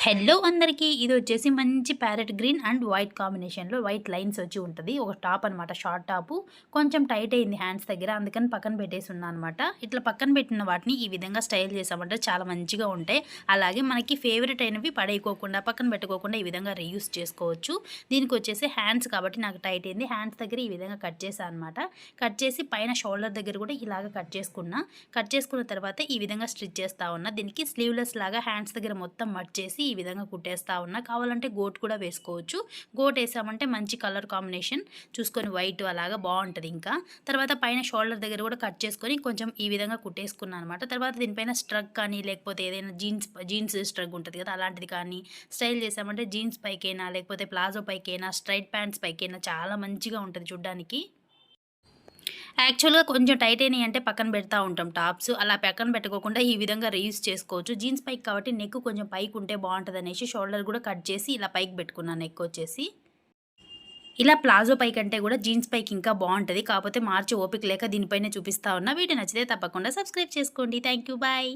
Hello అందరికీ ఇది వచ్చేసి మంచి ప్యారెట్ గ్రీన్ అండ్ వైట్ కాంబినేషన్లో వైట్ లైన్స్ వచ్చి ఉంటుంది. ఒక టాప్ అనమాట, షార్ట్ టాపు. కొంచెం టైట్ అయింది హ్యాండ్స్ దగ్గర, అందుకని పక్కన పెట్టేసి ఉన్నా అనమాట. ఇట్లా పక్కన పెట్టిన వాటిని ఈ విధంగా స్టైల్ చేసామంటే చాలా మంచిగా ఉంటాయి. అలాగే మనకి ఫేవరెట్ అయినవి పడేయకోకుండా పక్కన పెట్టుకోకుండా ఈ విధంగా రీయూస్ చేసుకోవచ్చు. దీనికి వచ్చేసి హ్యాండ్స్ కాబట్టి నాకు టైట్ అయింది. హ్యాండ్స్ దగ్గర ఈ విధంగా కట్ చేశాను అనమాట. కట్ చేసి పైన షోల్డర్ దగ్గర కూడా ఇలాగ కట్ చేసుకున్నా. కట్ చేసుకున్న తర్వాత ఈ విధంగా స్టిచ్ చేస్తా ఉన్నా. దీనికి స్లీవ్లెస్ లాగా హ్యాండ్స్ దగ్గర మొత్తం మట్ చేసి ఈ విధంగా కుట్టేస్తా ఉన్నా. కావాలంటే గోట్ కూడా వేసుకోవచ్చు. గోట్ వేసామంటే మంచి కలర్ కాంబినేషన్ చూసుకొని వైట్ అలాగా బాగుంటుంది. ఇంకా తర్వాత పైన షోల్డర్ దగ్గర కూడా కట్ చేసుకొని కొంచెం ఈ విధంగా కుట్టేసుకున్నాను అనమాట. తర్వాత దీనిపైన స్ట్రగ్ కానీ లేకపోతే ఏదైనా జీన్స్ స్ట్రగ్ ఉంటుంది కదా, అలాంటిది కానీ స్టైల్ చేసామంటే జీన్స్ పైకైనా లేకపోతే ప్లాజో పైకైనా స్ట్రైట్ ప్యాంట్స్ పైకైనా చాలా మంచిగా ఉంటుంది చూడ్డానికి. యాక్చువల్‌గా కొంచెం టైట్ అయినాయి అంటే పక్కన పెడతా ఉంటాం టాప్స్. అలా పక్కన పెట్టుకోకుండా ఈ విధంగా రీయూజ్ చేసుకోవచ్చు. జీన్స్ పైకి కాబట్టి నెక్ కొంచెం పైకి ఉంటే బాగుంటుందనేసి షోల్డర్ కూడా కట్ చేసి ఇలా పైకి పెట్టుకున్నాను నెక్ వచ్చేసి. ఇలా ప్లాజో పైకంటే కూడా జీన్స్ పైకి ఇంకా బాగుంటుంది. కాకపోతే మార్చి ఓపిక లేక దీనిపైనే చూపిస్తా ఉన్నా. వీడియో నచ్చితే తప్పకుండా సబ్స్క్రైబ్ చేసుకోండి. Thank you. బాయ్.